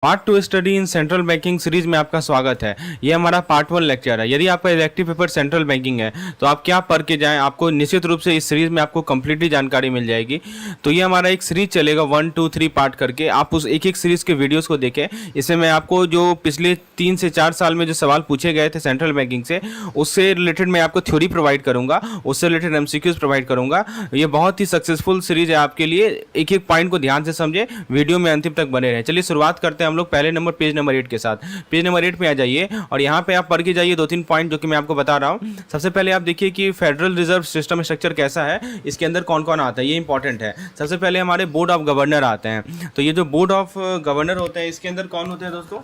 Part two study in central banking series में आपका स्वागत है। ये हमारा पार्ट वन लेक्चर है। यदि आपका इलेक्टिव पेपर सेंट्रल बैंकिंग है तो आप क्या पढ़ के जाएं, आपको निश्चित रूप से इस सीरीज में आपको कंप्लीटली जानकारी मिल जाएगी। तो ये हमारा एक सीरीज चलेगा 1 2 3 पार्ट करके। आप उस एक एक सीरीज के वीडियोस को देखें। इसमें मैं आपको जो पिछले 3 से 4 साल में जो सवाल पूछे गए थे सेंट्रल बैंकिंग से, उससे रिलेटेड मैं आपको थ्योरी प्रोवाइड करूंगा, उससे रिलेटेड एमसीक्यूज प्रोवाइड करूंगा। ये बहुत ही सक्सेसफुल सीरीज है आपके लिए। एक एक पॉइंट को ध्यान से समझे, वीडियो में अंतिम तक बने रहें। चलिए शुरुआत करते हैं हम लोग पहले नंबर पेज नंबर 8 के साथ। पेज नंबर 8 पे आ जाइए और यहाँ पे आप पढ़ के जाइए 2-3 पॉइंट जो कि मैं आपको बता रहा हूँ। सबसे पहले आप देखिए कि फेडरल रिजर्व सिस्टम स्ट्रक्चर कैसा है, इसके अंदर कौन कौन आता है, ये इंपॉर्टेंट है। सबसे पहले हमारे बोर्ड ऑफ गवर्नर आते हैं। तो ये जो बोर्ड ऑफ गवर्नर होते हैं, इसके अंदर कौन होते हैं दोस्तों?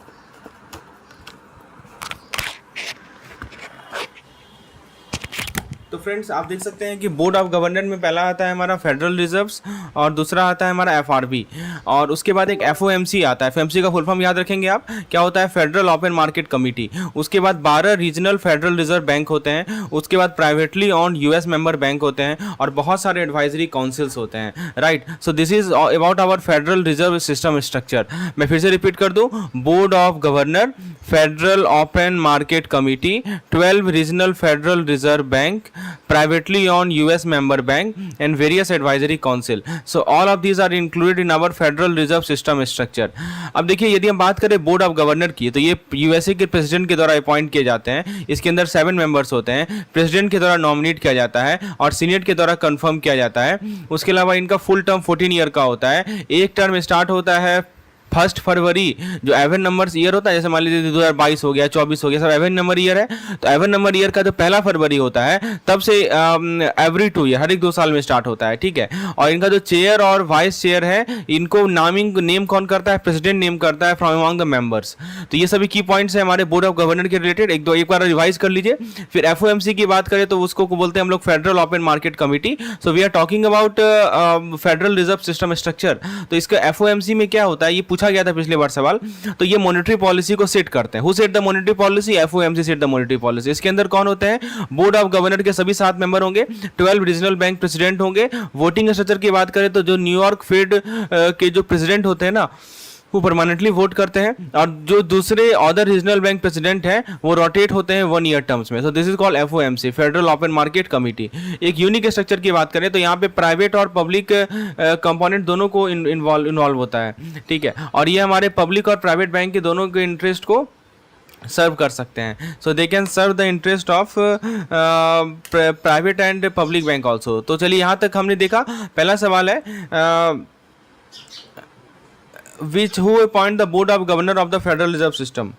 तो फ्रेंड्स आप देख सकते हैं कि बोर्ड ऑफ गवर्नर में पहला आता है हमारा फेडरल रिजर्व्स और दूसरा आता है हमारा एफआरबी और उसके बाद एक एफओएमसी आता है। एफओएमसी का फुल फॉर्म याद रखेंगे आप, क्या होता है? Federal open market committee. उसके बाद 12 रीजनल फेडरल रिजर्व बैंक होते हैं। उसके बाद privately owned US member bank होते हैं और बहुत सारे एडवाइजरी काउंसिल्स होते हैं। Right, so this is about our federal reserve system structure. मैं फिर से रिपीट कर दूं, board of governor, federal open market committee, 12 regional federal reserve bank, privately owned US member bank and various advisory council. So all of these are included in our Federal Reserve System structure. अब देखिए, यदि हम बात करें board of governor की, तो ये USA के प्रेसिडेंट के द्वारा अपॉइंट किए जाते हैं। इसके अंदर 7 मेंबर्स होते हैं। प्रेसिडेंट के द्वारा नॉमिनेट किया जाता है और सीनेट के द्वारा कंफर्म किया जाता है। उसके अलावा इनका फुल टर्म 14 ईयर का होता है। एक टर्म स्टार्ट होता है 1 फरवरी, जो एवन नंबर ईयर होता है, जैसे मान लीजिए 2022 हो गया, 24 हो गया, सब एवन नंबर ईयर है। तो एवन नंबर ईयर का जो 1 फरवरी होता है, तब से एवरी 2 ईयर, हर एक 2 साल में स्टार्ट होता है। ठीक है, और इनका जो चेयर और वाइस चेयर है, इनको नेम कौन करता है? प्रेसिडेंट नेम करता है फ्रॉम अमंग द मेंबर्स। तो ये सभी की पॉइंट्स है हमारे बोर्ड ऑफ गवर्नर के रिलेटेड। एक बार रिवाइज कर लीजिए। फिर एफओएमसी की बात करें तो उसको बोलते हैं हम लोग federal open market committee. So we are talking about federal reserve system structure. तो इसका एफओएमसी में क्या होता है, ये पूछा गया था पिछले बार सवाल। तो ये मॉनेटरी पॉलिसी को सेट करते हैं। Who set the monetary policy? FOMC set the monetary policy. इसके अंदर कौन होते हैं? बोर्ड ऑफ गवर्नर के सभी 7 मेंबर होंगे, 12 रीजनल बैंक प्रेसिडेंट होंगे। वोटिंग स्ट्रक्चर की बात करें तो जो न्यूयॉर्क फेड के जो प्रेसिडेंट होते हैं ना, वो परमानेंटली वोट करते हैं और जो दूसरे अदर रीजनल बैंक प्रेसिडेंट हैं वो रोटेट होते हैं 1 ईयर टर्म्स में। सो this is called FOMC, federal open market committee. एक यूनिक स्ट्रक्चर की बात करें तो यहाँ पे प्राइवेट और पब्लिक कंपोनेंट दोनों को इन्वॉल्व होता है। ठीक है, और ये हमारे पब्लिक और प्राइवेट बैंक के दोनों के इंटरेस्ट को सर्व कर सकते हैं। So they can serve the interest of private and public bank also. तो चलिए, यहाँ तक हमने देखा। पहला सवाल है who appoint the board of governor of the Federal Reserve System?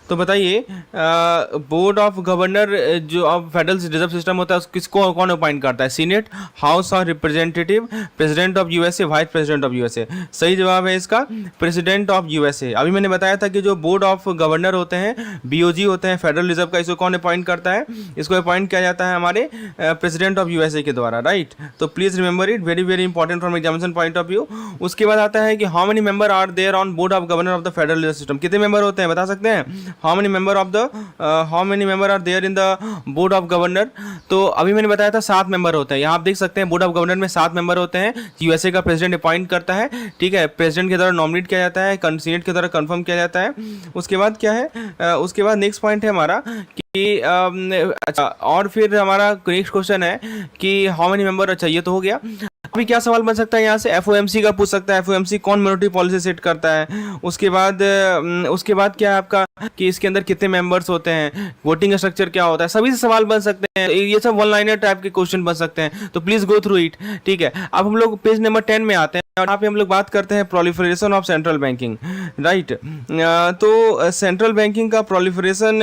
तो बताइए, बोर्ड ऑफ गवर्नर जो अब फेडरल रिजर्व सिस्टम होता है, किसको कौन अपॉइंट करता है? Senate, house of representative, president of USA, vice president of USA. सही जवाब है इसका प्रेसिडेंट ऑफ यूएसए। अभी मैंने बताया था कि जो बोर्ड ऑफ गवर्नर होते हैं, बीओजी होते हैं फेडरल रिजर्व का, इसको कौन अपॉइंट करता है? इसको अपॉइंट किया जाता है हमारे प्रेसिडेंट ऑफ यूएसए के द्वारा। राइट, तो please remember it, very very important from examination point of view. उसके बाद आता है कि how many member are there on board of governor of the federal reserve system. कितने मेंबर होते हैं, बता सकते हैं? how many member are there in the board of governor? तो अभी मैंने बताया था 7 मेंबर होते हैं। यहाँ आप देख सकते हैं बोर्ड ऑफ गवर्नर में 7 मेंबर होते हैं। यूएसए का प्रेसिडेंट अपॉइंट करता है। ठीक है, प्रेसिडेंट के द्वारा नॉमिनेट किया जाता है, सीनेट के द्वारा कंफर्म किया जाता है। उसके बाद क्या है, उसके बाद नेक्स्ट पॉइंट है हमारा कि अच्छा, और फिर हमारा नेक्स्ट क्वेश्चन है कि हाउ मेनी मेंबर। अच्छा, ये तो हो गया। अभी क्या सवाल बन सकता है यहाँ से? एफओएमसी का पूछ सकता है। एफओएमसी कौन मॉनेटरी पॉलिसी सेट करता है? उसके बाद क्या है आपका कि इसके अंदर कितने मेंबर्स होते हैं, वोटिंग स्ट्रक्चर क्या होता है, सभी से सवाल बन सकते हैं। ये सब वन लाइनर टाइप के क्वेश्चन बन सकते हैं, तो प्लीज गो थ्रू इट। ठीक है, अब हम लोग पेज नंबर 10 में आते हैं और यहाँ पे हम लोग बात करते हैं proliferation of central banking. Right, तो सेंट्रल बैंकिंग का प्रोलिफरेशन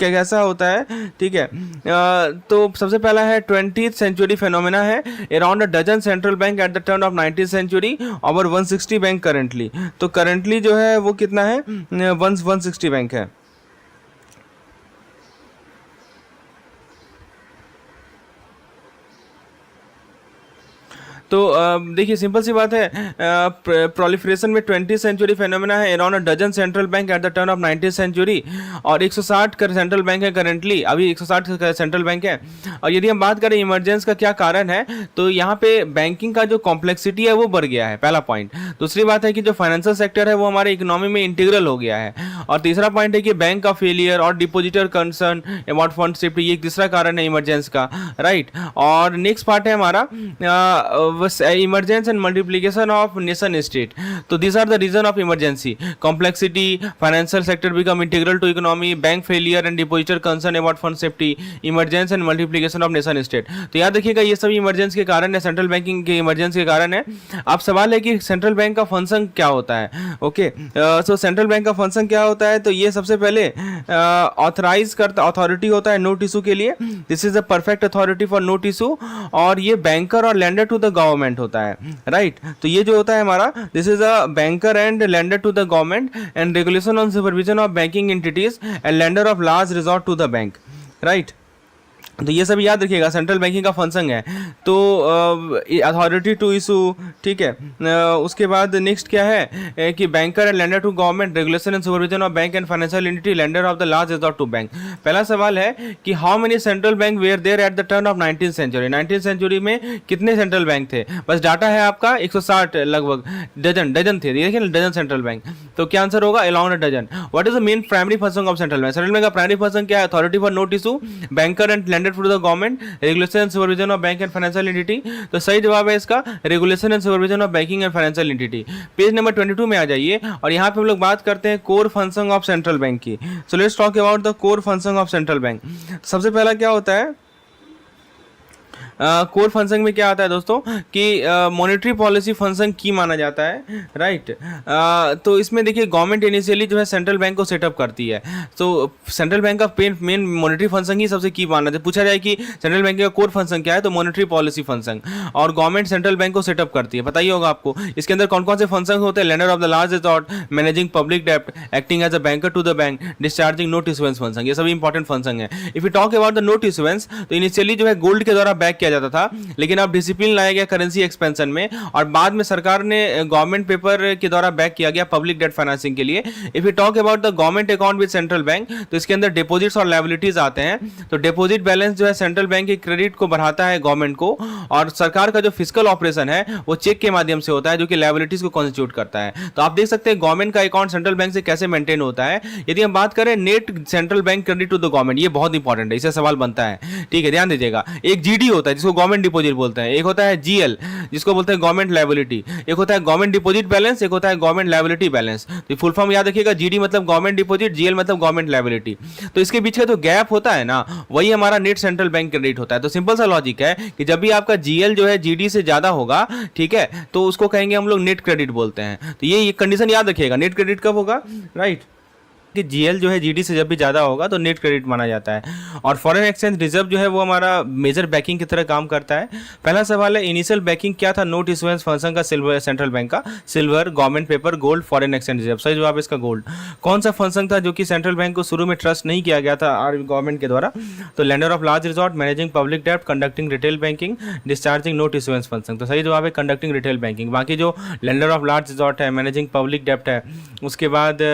कैसा होता है? ठीक है, तो सबसे पहला है 20th सेंचुरी फेनोमेना है। Around a dozen central bank at the turn of 19th century, over 160 bank currently. तो करंटली जो है वो कितना है? 160 बैंक है। तो देखिए सिंपल सी बात है, प्रोलिफरेशन में 20th सेंचुरी फेनोमेना है, around a dozen central bank at the turn of 19th century, और 160 कर सेंट्रल बैंक है करेंटली, अभी 160 सेंट्रल बैंक है। और यदि हम बात करें इमरजेंस का क्या कारण है, तो यहाँ पे बैंकिंग का जो कॉम्प्लेक्सिटी है वो बढ़ गया है, पहला पॉइंट। दूसरी बात है कि जो फाइनेंशियल सेक्टर है वो हमारे इकोनॉमी में इंटीग्रल हो गया है। और तीसरा पॉइंट है कि बैंक का फेलियर और depositor concern about fund safety, ये तीसरा कारण है इमरजेंस का, राइट। और नेक्स्ट पार्ट है हमारा emergence and multiplication of nation state. तो this are the reason of emergency, complexity, financial sector become integral to economy, bank failure and depositor concern about fund safety, emergence and multiplication of nation state. तो याद रखिएगा ये सभी emergence के कारण है, central banking के इमरजेंस के कारण है। अब सवाल है कि सेंट्रल बैंक का फंक्शन क्या होता है। ओके, सो सेंट्रल बैंक का फंक्शन क्या होता है, तो ये सबसे पहले ऑथराइज करता अथॉरिटी होता है नोट इशू के लिए, this is a perfect authority for note issue. और ये बैंकर और लेंडर टू द गवर्नमेंट होता है, राइट। तो ये जो होता है हमारा, this is a banker and lender to the government and regulation on supervision of banking entities and lender of large resort to the bank, right. तो ये सब याद रखिएगा, सेंट्रल बैंकिंग का फंक्शन है। तो अथॉरिटी टू इशू, ठीक है। उसके बाद नेक्स्ट क्या है कि banker and lender to government, regulation and supervision of bank and financial entity, lender of the large resort to bank. पहला सवाल है कि how many central bank were there at the turn of 19th century. 19th century में कितने central bank थे, बस data है आपका 160 लगभग, डजन थे, देखिए डजन सेंट्रल बैंक। तो क्या आंसर होगा, around a dozen. What is the main primary function of central bank. सेंट्रल बैंक का प्राइमरी फंक्शन क्या है, authority for note issue, banker and lender to the government, regulation and supervision of bank and financial entity. तो सही जवाब है इसका regulation and supervision of banking and financial entity. Page number 22 में आ जाइए और यहाँ पे हम लोग बात करते हैं core function of central bank की। So let's talk about the core function of central bank. सबसे पहला क्या होता है, कोर फंक्शन में क्या आता है दोस्तों कि मॉनेटरी पॉलिसी फंक्शन की माना जाता है, राइट। तो इसमें देखिए गवर्नमेंट इनिशियली जो है सेंट्रल बैंक को सेटअप करती है। तो सेंट्रल बैंक का मेन मॉनेटरी फंक्शन ही सबसे की माना जाता है। पूछा जाए कि सेंट्रल बैंक का कोर फंक्शन क्या है, तो मॉनेटरी पॉलिसी फंक्शन, और गवर्नमेंट सेंट्रल बैंक को सेटअप करती है। पता ही होगा आपको इसके अंदर कौन कौन से फंक्शन होते हैं, lender of the large resort, managing public डेप्ट, acting as a banker to the bank, discharging note issuance function, ये सभी इंपॉर्टेंट फंक्शन है। If you talk about the note issuance, तो इनिशियली जो है गोल्ड के द्वारा बैक किया जाता था, लेकिन अब डिसिप्लिन लाया गया करेंसी एक्सपेंशन में, और बाद में सरकार ने गवर्नमेंट पेपर के द्वारा बैक किया गया पब्लिक डेट फाइनेंसिंग के लिए। If you talk about the government account with central bank, तो इसके अंदर डिपॉजिट्स और लायबिलिटीज आते हैं। तो डिपॉजिट बैलेंस जो है सेंट्रल बैंक के क्रेडिट को बढ़ाता है गवर्नमेंट को, और सरकार का जो फिस्कल ऑपरेशन है वो चेक के माध्यम से होता है, जो कि लायबिलिटीज को कॉन्स्टिट्यूट करता है। तो आप देख सकते हैं गवर्नमेंट का अकाउंट सेंट्रल बैंक से कैसे मेंटेन होता है। यदि हम बात करें net central bank credit to the government, ये बहुत इंपॉर्टेंट है, इससे सवाल बनता है, ठीक है, ध्यान दीजिएगा। एक जीडी होता है जिसको गवर्नमेंट डिपॉजिट बोलते हैं, एक होता है जीएल जिसको बोलते हैं गवर्नमेंट लायबिलिटी, एक होता है गवर्नमेंट डिपॉजिट बैलेंस, एक होता है गवर्नमेंट लायबिलिटी बैलेंस। तो फुल फॉर्म याद रखिएगा, जीडी मतलब गवर्नमेंट डिपॉजिट, जीएल मतलब गवर्नमेंट लायबिलिटी। तो इसके बीच का जो गैप होता है ना, वही हमारा नेट सेंट्रल बैंक क्रेडिट होता है। तो सिंपल सा लॉजिक है कि जब भी आपका जीएल जो है जीडी से ज्यादा होगा, ठीक है, तो उसको कहेंगे हम लोग नेट क्रेडिट बोलते हैं। तो ये कंडीशन याद रखिएगा, नेट क्रेडिट कब होगा, राइट, कि जीएल जो है जीडी से जब भी ज़्यादा होगा तो नेट क्रेडिट माना जाता है। और फॉरेन एक्सचेंज रिजर्व जो है वो हमारा मेजर बैकिंग की तरह काम करता है। पहला सवाल है इनिशियल बैकिंग क्या था नोट इशुएंस फंक्शन का, सिल्वर सेंट्रल बैंक का, silver, government paper, gold, foreign exchange reserve. सही जवाब इसका गोल्ड। कौन सा फंक्शन था जो कि सेंट्रल बैंक को शुरू में ट्रस्ट नहीं किया गया था गवर्नमेंट के द्वारा, तो lender of large resort, managing public डेप्ट, conducting retail banking, discharging note issuance function. तो सही जवाब है कंडक्टिंग रिटेल बैंकिंग। बाकी जो लेंडर ऑफ लार्ज रिजॉर्ट है, मैनेजिंग पब्लिक डेप्ट है, उसके बाद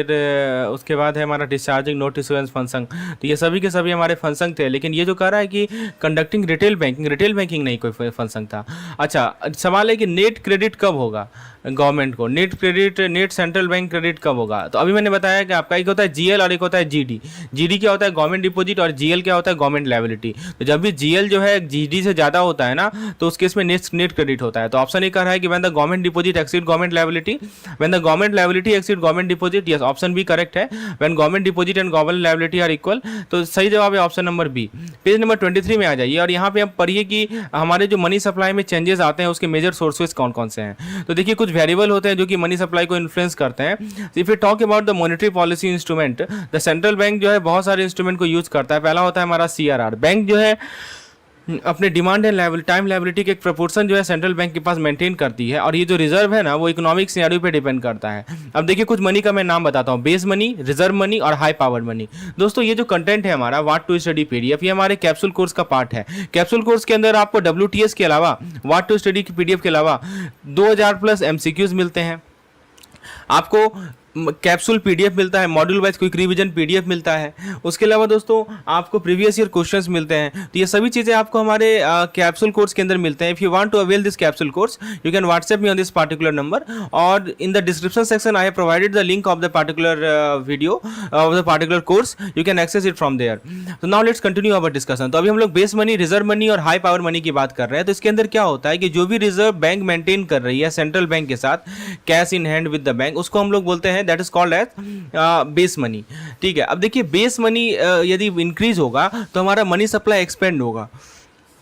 उसके बाद है हमारा डिस्चार्जिंग नोट इशुएंस फंक्शन। तो ये सभी के सभी हमारे फंक्शन थे, लेकिन ये जो कह रहा है कि कंडक्टिंग रिटेल बैंकिंग नहीं कोई फंक्शन था। अच्छा, सवाल है कि नेट क्रेडिट कब होगा गवर्नमेंट को, net credit, net central bank credit कब होगा। तो अभी मैंने बताया कि आपका एक होता है जीएल और एक होता है जीडी। जीडी क्या होता है, गवर्नमेंट डिपॉजिट, और जीएल क्या होता है, गवर्नमेंट लायबिलिटी। तो जब भी जीएल जो है जीडी से ज़्यादा होता है ना, तो उस केस में नेट क्रेडिट होता है। तो ऑप्शन ये कह रहा है कि when the government deposit exceed government liability, when the government liability exceed government deposit, yes option B correct है, when government deposit and government liability are equal. तो सही जवाब है option number B. Page number 23 में आ जाइए और यहाँ पे आप पढ़िए कि हमारे जो मनी सप्लाई में चेंजेस आते हैं उसके मेजर सोर्सेज कौन कौन से हैं। तो देखिए कुछ वेरिएबल होते हैं जो कि मनी सप्लाई को इन्फ्लुएंस करते हैं। If you talk about the monetary policy instrument, the central bank जो है बहुत सारे इंस्ट्रूमेंट को यूज करता है। पहला होता है हमारा सीआरआर। बैंक जो है अपने डिमांड एंड टाइम लायबिलिटी के एक प्रपोर्शन जो है सेंट्रल बैंक के पास मेंटेन करती है, और ये जो रिजर्व है ना वो इकोनॉमिक सिनेरियो पे डिपेंड करता है। अब देखिए कुछ मनी का मैं नाम बताता हूँ, बेस मनी, रिजर्व मनी और हाई पावर मनी। दोस्तों ये जो कंटेंट है हमारा व्हाट टू स्टडी पीडीएफ, ये हमारे कैप्सूल कोर्स का पार्ट है। कैप्सूल कोर्स के अंदर आपको WTS के अलावा, व्हाट टू स्टडी की पीडीएफ के अलावा 2000 प्लस MCQs मिलते हैं, आपको कैप्सूल पीडीएफ मिलता है, module wise quick revision PDF मिलता है, उसके अलावा दोस्तों आपको प्रीवियस ईयर क्वेश्चंस मिलते हैं। तो ये सभी चीज़ें आपको हमारे कैप्सूल कोर्स के अंदर मिलते हैं। If you want to avail this capsule course you can WhatsApp me on this particular number, और in the description section I have provided the link of the particular video of the particular course, you can access it from there. तो now let's continue our discussion. तो अभी हम लोग base money, reserve money और high power money की बात कर रहे हैं। तो इसके अंदर क्या होता है कि जो भी रिजर्व बैंक मेंटेन कर रही है सेंट्रल बैंक के साथ cash in hand with the bank, उसको हम लोग बोलते हैं that is called as base money. ठीक है, अब देखिए बेस मनी यदि इंक्रीज होगा तो हमारा मनी सप्लाई एक्सपेंड होगा।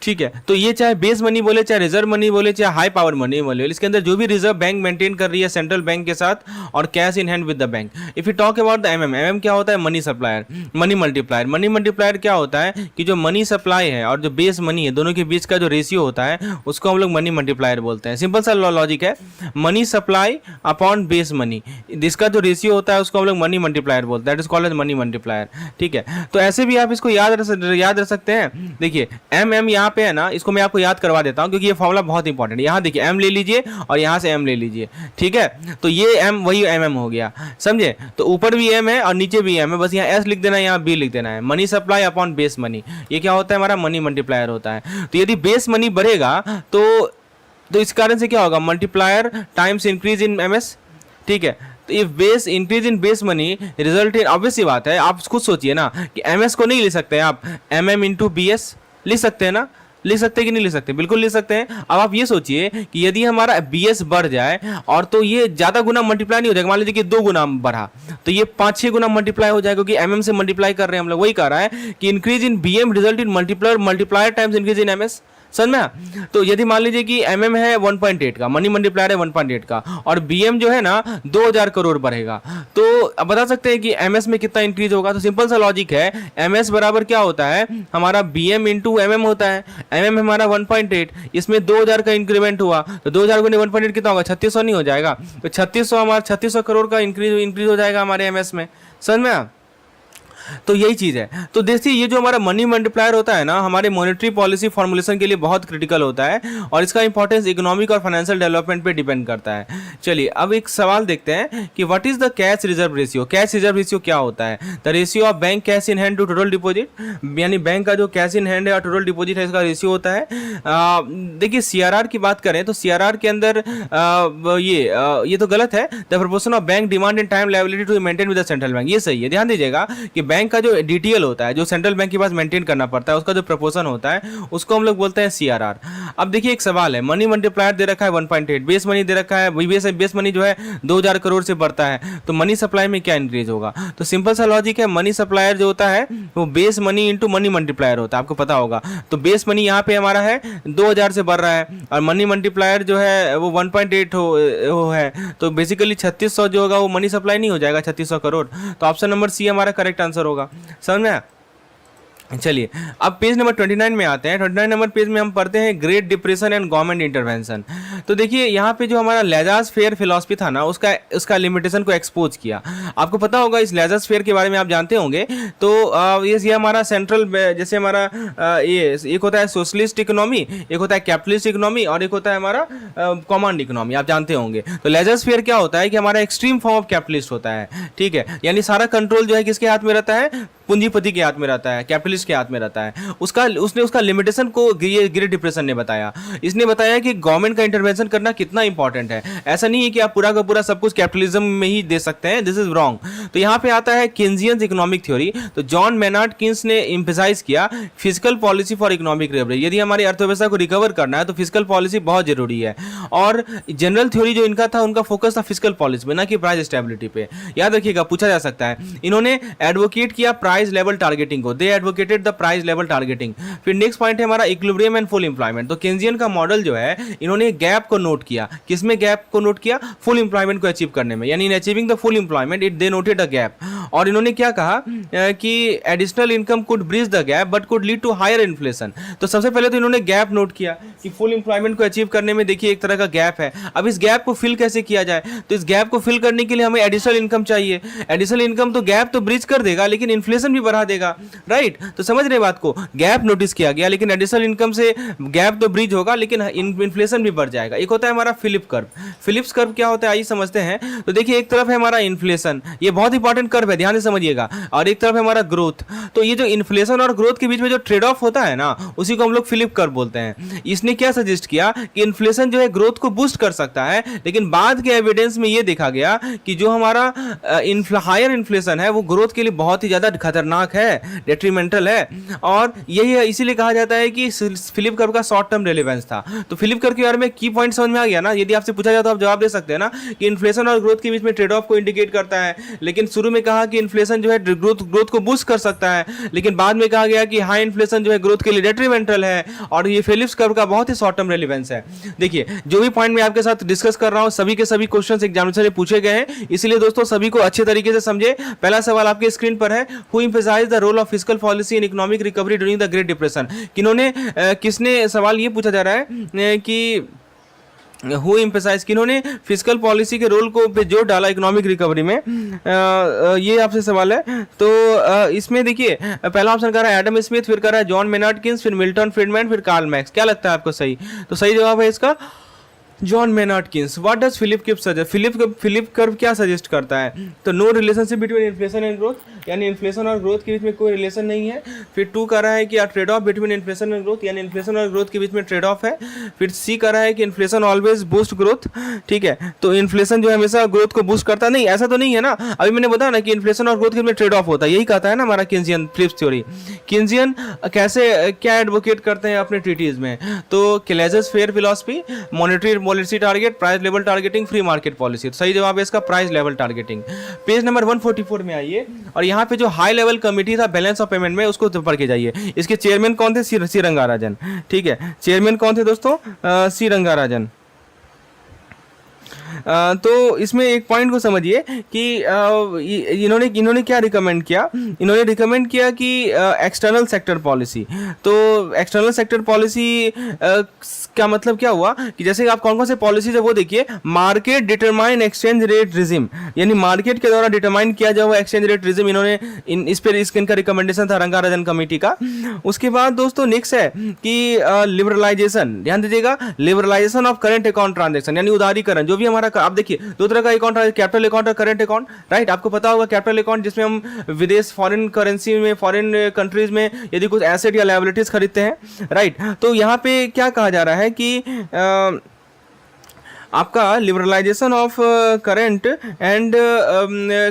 ठीक है, तो ये चाहे बेस मनी बोले, चाहे रिजर्व मनी बोले, चाहे हाई पावर मनी बोले, इसके अंदर जो भी रिजर्व बैंक मेंटेन कर रही है सेंट्रल बैंक के साथ और cash in hand with the bank. If you talk about the MM क्या होता है? Money supplier, money multiplier. Money multiplier क्या होता है कि जो मनी सप्लाई है और जो बेस मनी है दोनों के बीच का जो रेशियो होता है उसको हम लोग मनी मल्टीप्लायर बोलते हैं। सिंपल सा लॉजिक है, money supply upon base money, इसका जो रेशियो होता है उसको हम लोग मनी मल्टीप्लायर बोलते हैं, that is called as money multiplier. ठीक है, तो ऐसे भी आप इसको याद रख सकते हैं। देखिए एम यहाँ पे है ना, इसको मैं आपको याद करवा देता हूं क्योंकि ये फॉर्मूला बहुत इंपॉर्टेंट है। यहां देखिए एम ले लीजिए और यहां से एम ले लीजिए। ठीक है, तो ये एम वही एम हो गया, समझे? तो ऊपर भी एम है और नीचे भी एम है, बस यहाँ एस लिख देना है, यहाँ बी लिख देना है। Money supply upon base money, ये क्या होता है? हमारा मनी मल्टीप्लायर होता है। तो यदि बेस मनी बढ़ेगा तो इस कारण से क्या होगा? Multiplier times increase in MS. ठीक है, तो if base increase in base money result in, obvious सी बात है, आप खुद सोचिए ना कि एमएस को नहीं ले सकते आप, एमएम इंटू बीएस लिख सकते हैं ना? लिख सकते हैं कि नहीं लिख सकते? बिल्कुल लिख सकते हैं। अब आप ये सोचिए कि यदि हमारा बीएस बढ़ जाए और तो ये ज्यादा गुना मल्टीप्लाई नहीं हो जाएगा, मान लीजिए कि 2 गुना बढ़ा तो ये 5-6 गुना मल्टीप्लाई हो जाएगा, क्योंकि एमएम से मल्टीप्लाई कर रहे हैं हम लोग। वही कह रहा है कि increase in BM result in multiplier times increase in MS. समझ में? तो यदि मान लीजिए कि एमएम है 1.8 का, मनी मल्टीप्लायर है 1.8 का, और बीएम जो है ना 2000 करोड़ बढ़ेगा, तो अब बता सकते हैं कि एमएस में कितना इंक्रीज होगा? तो सिंपल सा लॉजिक है, एमएस बराबर क्या होता है? हमारा बीएम इंटू एमएम होता है। एमएम हमारा 1.8, इसमें 2000 का इंक्रीमेंट हुआ, तो 2000 गुने 1.8 कितना होगा? 3600 नहीं हो जाएगा? तो 3600 हमारा 3600 करोड़ का इंक्रीज हो जाएगा हमारे एमएस में। समझ में? तो यही चीज़ है। तो देखिए ये जो हमारा मनी मल्टीप्लायर होता है ना, हमारे मॉनेटरी पॉलिसी फॉर्मुलेशन के लिए बहुत क्रिटिकल होता है, और इसका इंपॉर्टेंस इकोनॉमिक और फाइनेंशियल डेवलपमेंट पे डिपेंड करता है। चलिए अब एक सवाल देखते हैं कि what is the cash reserve ratio. Cash reserve ratio क्या होता है? The ratio of bank cash in hand to total deposit, यानी बैंक का जो कैश इन हैंड है और टोटल डिपॉजिट है, इसका रेशियो होता है। देखिए सीआरआर की बात करें तो सीआरआर के अंदर ये तो गलत है। The proportion of bank demand and time liability to maintain with the central bank, ये सही है। ध्यान दीजिएगा कि बैंक का जो डीटीएल होता है, जो सेंट्रल बैंक के पास मेंटेन करना पड़ता है, उसका जो प्रपोर्शन होता है उसको हम लोग बोलते हैं सीआरआर। अब देखिए एक सवाल है, मनी मल्टीप्लायर दे रखा है 1.8, बेस मनी दे रखा है, बेस मनी जो है 2000 करोड़ से बढ़ता है, तो मनी सप्लाई में क्या इंक्रीज होगा? तो सिंपल सा लॉजिक है, मनी सप्लायर जो होता है वो base money into money multiplier होता है, आपको पता होगा। तो बेस मनी यहाँ पे हमारा है 2000 से बढ़ रहा है, और मनी मल्टीप्लायर जो है वो 1.8 हो है, तो बेसिकली 3600 जो होगा वो मनी सप्लाई नहीं हो जाएगा 3600 करोड़। तो ऑप्शन नंबर सी हमारा करेक्ट आंसर होगा। समझ में? चलिए अब पेज नंबर 29 में आते हैं। 29 नंबर पेज में हम पढ़ते हैं great depression and government intervention. तो देखिए यहाँ पे जो हमारा लेजास फेयर फिलॉसफी था ना, उसका लिमिटेशन को एक्सपोज किया। आपको पता होगा इस लेजास फेयर के बारे में, आप जानते होंगे। तो ये हमारा सेंट्रल, जैसे हमारा ये एक होता है सोशलिस्ट इकोनॉमी, एक होता है कैपिटलिस्ट इकोनॉमी, और एक होता है हमारा कमांड इकोनॉमी, आप जानते होंगे। तो लेजास फेयर क्या होता है कि हमारा एक्सट्रीम फॉर्म ऑफ कैपिटलिस्ट होता है। ठीक है, यानी सारा कंट्रोल जो है किसके हाथ में रहता है? पूंजीपति के हाथ में रहता है, कैपिटलिस्ट के हाथ में रहता है। उसने उसका लिमिटेशन को ये ग्रेट डिप्रेशन ने बताया। इसने बताया कि गवर्नमेंट का इंटरवेंशन करना कितना इंपॉर्टेंट है। ऐसा नहीं है कि आप पूरा का पूरा सब कुछ कैपिटलिज्म में ही दे सकते हैं, दिस इज रॉन्ग। तो यहाँ पे आता है केन्जियन इकोनॉमिक थ्योरी। तो जॉन मेनार्ड किन्स ने एम्फेसाइज किया physical policy for economic recovery. यदि हमारी अर्थव्यवस्था को रिकवर करना है तो फिजिकल पॉलिसी बहुत जरूरी है। और जनरल थ्योरी जो इनका था, उनका फोकस था फिजिकल पॉलिसी पे, ना कि प्राइस स्टेबिलिटी पे। याद रखिएगा, पूछा जा सकता है। इन्होंने एडवोकेट किया प्राइस लेवल टारगेटिंग को, they advocated the price level targeting. फिर नेक्स्ट पॉइंट है हमारा इक्विलिब्रियम एंड फुल एम्प्लॉयमेंट। तो केन्जियन का मॉडल जो है, इन्होंने गैप को नोट किया। किसमें गैप को नोट किया? फुल एम्प्लॉयमेंट को अचीव करने में, यानी in achieving the full employment it they noted a gap. और इन्होंने क्या कहा कि additional income could bridge the gap but could lead to higher inflation. तो सबसे पहले तो इन्होंने गैप नोट किया कि फुल एम्प्लॉयमेंट को अचीव करने में देखिए एक तरह का गैप है। अब इस गैप को फिल कैसे किया जाए, तो इस गैप को फिल करने के लिए हमें एडिशनल इनकम चाहिए। एडिशनल इनकम तो गैप तो ब्रिज कर देगा लेकिन इन्फ्लेशन भी बढ़ा देगा, राइट। तो समझ रहे बात को, गैप नोटिस किया गया लेकिन एडिशनल इनकम से गैप तो ब्रिज होगा लेकिन इन्फ्लेशन भी बढ़ जाएगा। एक होता है हमारा फिलिप कर्व। फिलिप्स कर्व क्या होता है आइए समझते हैं। तो देखिए एक तरफ है हमारा इन्फ्लेशन, ये बहुत इंपॉर्टेंट कर्व है, ध्यान से समझिएगा, और एक तरफ है हमारा ग्रोथ। तो ये जो इन्फ्लेशन और ग्रोथ के बीच में जो ट्रेड ऑफ होता है ना, उसी को हम लोग फिलिप कर्व बोलते हैं। इसने क्या सजेस्ट किया कि इन्फ्लेशन जो है ग्रोथ को बूस्ट कर सकता है, लेकिन बाद के एविडेंस में ये देखा गया कि जो हमारा हायर इन्फ्लेशन है वो ग्रोथ के लिए बहुत ही ज्यादा खतरनाक है, डेट्रीमेंटल है। और यही इसीलिए कहा जाता है कि फिलिप कर्व का शॉर्ट टर्म रेलेवेंस था। तो फिलिप कर्व के बारे में की पॉइंट समझ में आ गया ना। यदि आपसे पूछा जाए तो आप जवाब दे सकते हैं ना कि इन्फ्लेशन और ग्रोथ के बीच में ट्रेड ऑफ को इंडिकेट करता है, लेकिन शुरू में कहा कि इन्फ्लेशन जो है ग्रोथ को बूस्ट कर सकता है, लेकिन बाद में कहा गया कि हाई इन्फ्लेशन जो है ग्रोथ के लिए डेट्रीमेंटल है। और ये फिलिप्स कर्व का बहुत ही शॉर्ट टर्म रेलेवेंस है। देखिए जो भी पॉइंट मैं आपके साथ डिस्कस कर रहा हूं सभी के सभी क्वेश्चंस एग्जामिनेशन में पूछे गए हैं, इसलिए दोस्तों सभी को अच्छे तरीके से समझे। पहला सवाल आपके स्क्रीन पर है, who emphasized the role of fiscal policy in economic recovery during the great depression. किसने सवाल ये पूछा जा रहा है कि हु एम्फसाइज, किन्होंने फिस्कल पॉलिसी के रोल को पे जोर डाला इकोनॉमिक रिकवरी में, ये आपसे सवाल है। तो इसमें देखिए पहला ऑप्शन कर रहा है एडम स्मिथ, फिर कर रहा है जॉन मेनार्ड किन्स, फिर मिल्टन फ्रीडमैन, फिर कार्ल मैक्स। क्या लगता है आपको सही? तो सही जवाब है इसका John Maynard Keynes. What does Phillip curve suggest? Phillip curve क्या सजेस्ट करता है? तो no relationship between inflation and growth, यानी इन्फ्लेशन और ग्रोथ के बीच में कोई रिलेशन नहीं है। फिर 2 कह रहा है कि trade off between inflation and growth, यानी इन्फ्लेशन और ग्रोथ के बीच में ट्रेड ऑफ है। फिर सी कह रहा है कि इन्फ्लेशन ऑलवेज बूस्ट ग्रोथ, ठीक है। तो इन्फ्लेशन जो है हमेशा ग्रोथ को बूस्ट करता नहीं, ऐसा तो नहीं है ना। अभी मैंने बताया ना कि इन्फ्लेशन और ग्रोथ के बीच में ट्रेड ऑफ होता है, यही कहता है ना हमारा किन्जियन फिलिप्स थ्योरी। किन्जियन कैसे क्या एडवोकेट करते हैं अपने ट्रीटीज में? तो laissez faire philosophy, monetary policy target, price level targeting, free market policy. तो सही जवाब है इसका price level targeting. Page number 144 में आइए और यहाँ पे जो हाई लेवल कमेटी था बैलेंस ऑफ पेमेंट में, उसको पढ़ के जाइए। इसके चेयरमैन कौन थे? सी रंगाराजन, ठीक है। चेयरमैन कौन थे दोस्तों? सी रंगाराजन। तो इसमें एक पॉइंट को समझिए कि इन्होंने क्या रिकमेंड किया? इन्होंने रिकमेंड किया कि एक्सटर्नल सेक्टर पॉलिसी। तो एक्सटर्नल सेक्टर पॉलिसी का मतलब क्या हुआ कि जैसे आप कौन कौन से पॉलिसीज है वो देखिए। Market determine exchange rate regime, यानी मार्केट के द्वारा डिटरमाइन किया जाए वो एक्सचेंज रेट रिजिम, इन्होंने इस पर इनका रिकमेंडेशन था रंगाराजन कमेटी का। उसके बाद दोस्तों नेक्स्ट है कि लिबरलाइजेशन, ध्यान दीजिएगा, liberalisation of current account transaction, यानी उदारीकरण। जो भी हमारा आप देखिए 2 तरह का अकाउंट है, कैपिटल अकाउंट और करंट अकाउंट, राइट। आपको पता होगा कैपिटल अकाउंट जिसमें हम विदेश फॉरेन करेंसी में, फॉरेन कंट्रीज में यदि कुछ एसेट या लायबिलिटीज खरीदते हैं, राइट। तो यहाँ पे क्या कहा जा रहा है कि आपका liberalisation of current and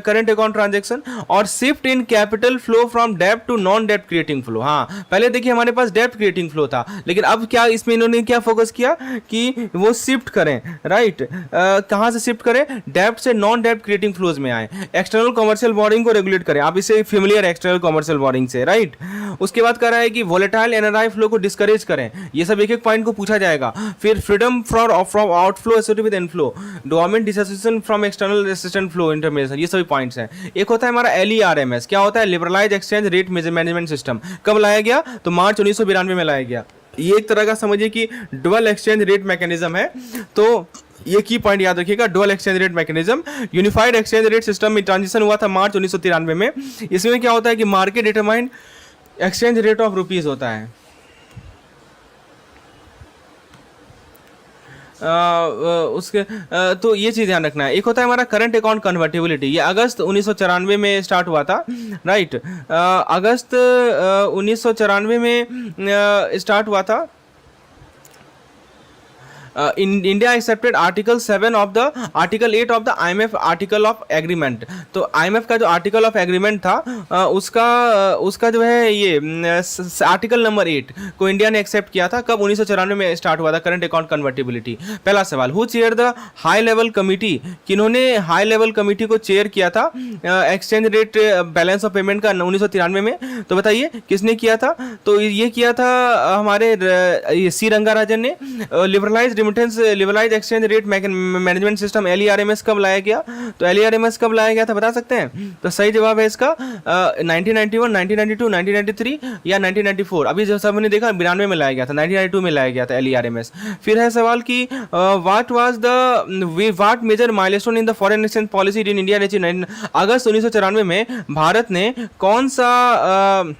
current account transaction और shift in capital flow from डेब्ट टू नॉन डेब्ट क्रिएटिंग फ्लो। हाँ, पहले देखिए हमारे पास डेब्ट क्रिएटिंग फ्लो था, लेकिन अब क्या इसमें इन्होंने क्या फोकस किया कि वो शिफ्ट करें, राइट। कहाँ से शिफ्ट करें? डेब्ट से नॉन डेब्ट क्रिएटिंग फ्लोज में आए। एक्सटर्नल कमर्शियल बोरिंग को रेगुलेट करें, आप इसे फेमिलियर एक्सटर्नल कमर्शियल बोरिंग से, राइट। उसके बाद कह रहा है कि वोलेटाइल एनआरआई फ्लो को डिस्करेज करें। ये सब एक एक पॉइंट को पूछा जाएगा। फिर freedom from outflow with inflow, dormant dissociation from external resistant flow intermediation, ये सभी पॉइंट्स हैं। एक होता है हमारा LERMS, क्या होता है? Liberalise exchange rate management system. कब लाया गया? तो मार्च 1992 में लाया गया। ये एक तरह का समझिए कि डुअल एक्सचेंज रेट मैकेनिज्म है। तो ये की पॉइंट याद रखिएगा, dual exchange rate mechanism. Unified exchange rate system में ट्रांजिशन हुआ था मार्च 1993 में। इसमें क्या होता है कि market determined exchange rate of rupees होता है। उसके तो ये चीज़ ध्यान रखना है। एक होता है हमारा करंट अकाउंट कन्वर्टिबिलिटी, ये अगस्त 1994 में स्टार्ट हुआ था, राइट। अगस्त 1994 में स्टार्ट हुआ था। India accepted article 7 of the article 8 of the IMF article of agreement. तो IMF का जो आर्टिकल ऑफ एग्रीमेंट था उसका जो है ये आर्टिकल नंबर 8 को इंडिया ने एक्सेप्ट किया था। कब? 1994 में स्टार्ट हुआ था करंट अकाउंट कन्वर्टिबिलिटी। पहला सवाल, who chair the high level committee? किन्होंने हाई लेवल कमिटी को चेयर किया था exchange rate balance of payment का 1993 में? तो बताइए किसने किया था? तो ये किया था हमारे सी रंगाराजन ने। Liberalise remittance liberalise exchange rate management system LERMS कब लाया गया? तो LERMS कब लाया गया था बता सकते हैं? तो सही जवाब है इसका 1991, 1992, 1993 या 1994। अभी जो सबने देखा 92 में लाया गया था, 1992 में लाया गया था LERMS। फिर है सवाल कि what major milestone in the foreign exchange policy in India achieve? अगस्त 1994 में भारत ने कौन सा